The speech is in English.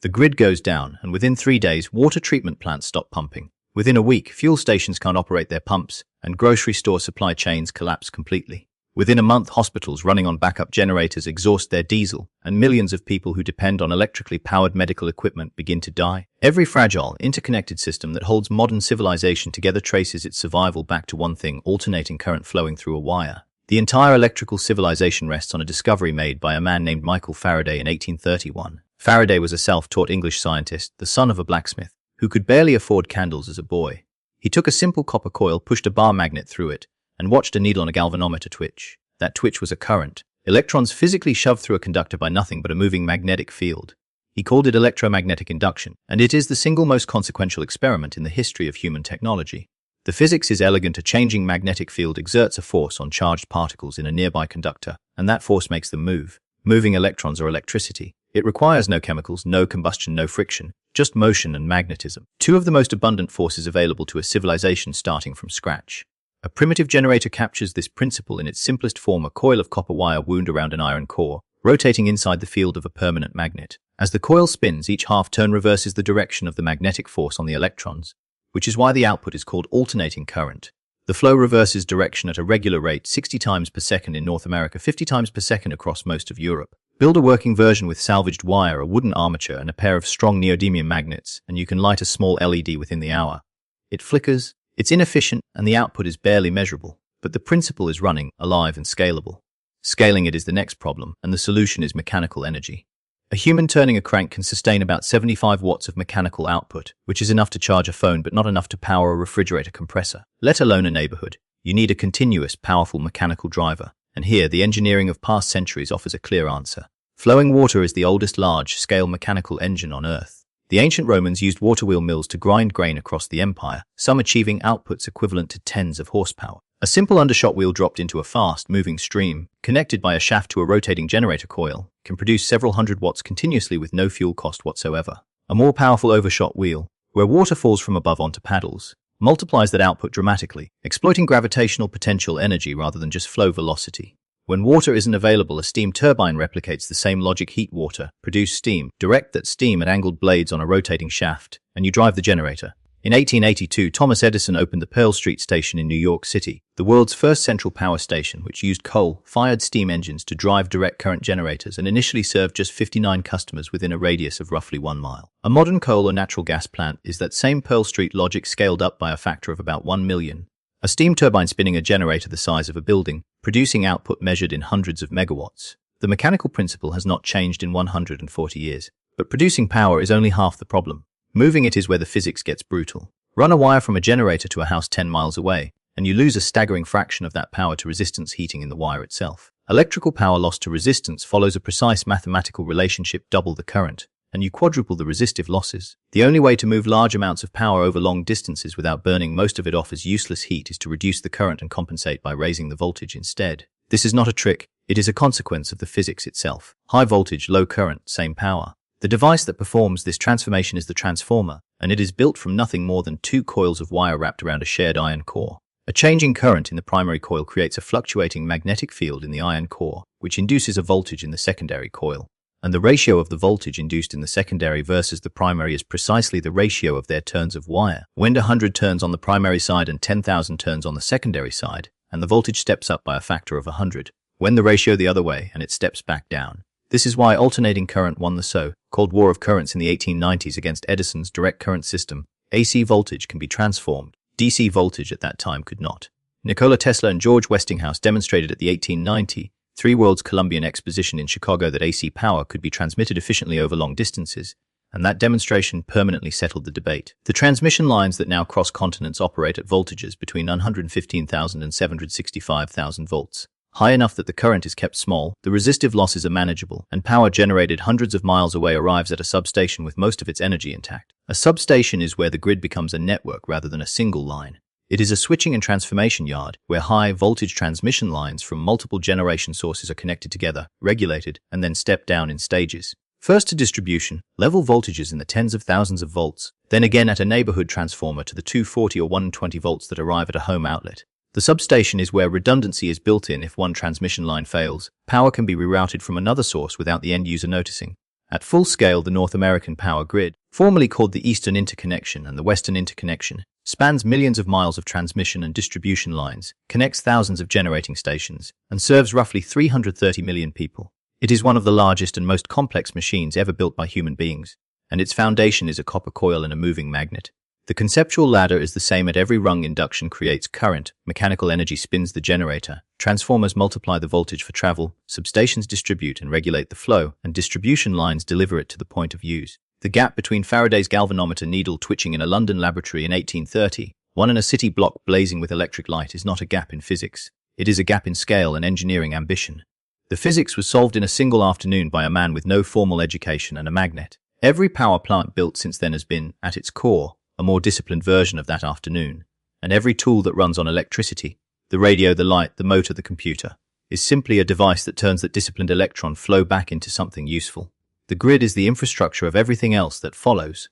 The grid goes down, and within 3 days, water treatment plants stop pumping. Within a week, fuel stations can't operate their pumps, and grocery store supply chains collapse completely. Within a month, hospitals running on backup generators exhaust their diesel, and millions of people who depend on electrically powered medical equipment begin to die. Every fragile, interconnected system that holds modern civilization together traces its survival back to one thing: alternating current flowing through a wire. The entire electrical civilization rests on a discovery made by a man named Michael Faraday in 1831. Faraday was a self-taught English scientist, the son of a blacksmith, who could barely afford candles as a boy. He took a simple copper coil, pushed a bar magnet through it, and watched a needle on a galvanometer twitch. That twitch was a current. Electrons physically shoved through a conductor by nothing but a moving magnetic field. He called it electromagnetic induction, and it is the single most consequential experiment in the history of human technology. The physics is elegant. A changing magnetic field exerts a force on charged particles in a nearby conductor, and that force makes them move. Moving electrons or electricity. It requires no chemicals, no combustion, no friction, just motion and magnetism. Two of the most abundant forces available to a civilization starting from scratch. A primitive generator captures this principle in its simplest form: a coil of copper wire wound around an iron core, rotating inside the field of a permanent magnet. As the coil spins, each half-turn reverses the direction of the magnetic force on the electrons, which is why the output is called alternating current. The flow reverses direction at a regular rate, 60 times per second in North America, 50 times per second across most of Europe. Build a working version with salvaged wire, a wooden armature, and a pair of strong neodymium magnets, and you can light a small LED within the hour. It flickers. It's inefficient, and the output is barely measurable, but the principle is running, alive and scalable. Scaling it is the next problem, and the solution is mechanical energy. A human turning a crank can sustain about 75 watts of mechanical output, which is enough to charge a phone but not enough to power a refrigerator compressor, let alone a neighborhood. You need a continuous, powerful mechanical driver, and here the engineering of past centuries offers a clear answer. Flowing water is the oldest large-scale mechanical engine on Earth. The ancient Romans used waterwheel mills to grind grain across the empire, some achieving outputs equivalent to tens of horsepower. A simple undershot wheel dropped into a fast-moving stream, connected by a shaft to a rotating generator coil, can produce several hundred watts continuously with no fuel cost whatsoever. A more powerful overshot wheel, where water falls from above onto paddles, multiplies that output dramatically, exploiting gravitational potential energy rather than just flow velocity. When water isn't available, a steam turbine replicates the same logic: heat water, produce steam, direct that steam at angled blades on a rotating shaft, and you drive the generator. In 1882, Thomas Edison opened the Pearl Street Station in New York City, the world's first central power station, which used coal-fired steam engines to drive direct current generators and initially served just 59 customers within a radius of roughly 1 mile. A modern coal or natural gas plant is that same Pearl Street logic scaled up by a factor of about 1 million. A steam turbine spinning a generator the size of a building, producing output measured in hundreds of megawatts. The mechanical principle has not changed in 140 years, but producing power is only half the problem. Moving it is where the physics gets brutal. Run a wire from a generator to a house 10 miles away, and you lose a staggering fraction of that power to resistance heating in the wire itself. Electrical power lost to resistance follows a precise mathematical relationship: double the current, and you quadruple the resistive losses. The only way to move large amounts of power over long distances without burning most of it off as useless heat is to reduce the current and compensate by raising the voltage instead. This is not a trick, it is a consequence of the physics itself. High voltage, low current, same power. The device that performs this transformation is the transformer, and it is built from nothing more than 2 coils of wire wrapped around a shared iron core. A changing current in the primary coil creates a fluctuating magnetic field in the iron core, which induces a voltage in the secondary coil. And the ratio of the voltage induced in the secondary versus the primary is precisely the ratio of their turns of wire. When 100 turns on the primary side and 10,000 turns on the secondary side, and the voltage steps up by a factor of 100. When the ratio the other way, and it steps back down. This is why alternating current won the so-called war of currents in the 1890s against Edison's direct current system. AC voltage can be transformed. DC voltage at that time could not. Nikola Tesla and George Westinghouse demonstrated at the 1893 World's Columbian Exposition in Chicago that AC power could be transmitted efficiently over long distances, and that demonstration permanently settled the debate. The transmission lines that now cross continents operate at voltages between 115,000 and 765,000 volts. High enough that the current is kept small, the resistive losses are manageable, and power generated hundreds of miles away arrives at a substation with most of its energy intact. A substation is where the grid becomes a network rather than a single line. It is a switching and transformation yard where high-voltage transmission lines from multiple generation sources are connected together, regulated, and then stepped down in stages. First to distribution, level voltages in the tens of thousands of volts, then again at a neighborhood transformer to the 240 or 120 volts that arrive at a home outlet. The substation is where redundancy is built in. If one transmission line fails, power can be rerouted from another source without the end user noticing. At full scale, the North American power grid, formerly called the Eastern Interconnection and the Western Interconnection, spans millions of miles of transmission and distribution lines, connects thousands of generating stations, and serves roughly 330 million people. It is one of the largest and most complex machines ever built by human beings, and its foundation is a copper coil and a moving magnet. The conceptual ladder is the same at every rung. Induction creates current, mechanical energy spins the generator, transformers multiply the voltage for travel, substations distribute and regulate the flow, and distribution lines deliver it to the point of use. The gap between Faraday's galvanometer needle twitching in a London laboratory in 1830, one in a city block blazing with electric light, is not a gap in physics. It is a gap in scale and engineering ambition. The physics was solved in a single afternoon by a man with no formal education and a magnet. Every power plant built since then has been, at its core, a more disciplined version of that afternoon, and every tool that runs on electricity, the radio, the light, the motor, the computer, is simply a device that turns that disciplined electron flow back into something useful. The grid is the infrastructure of everything else that follows.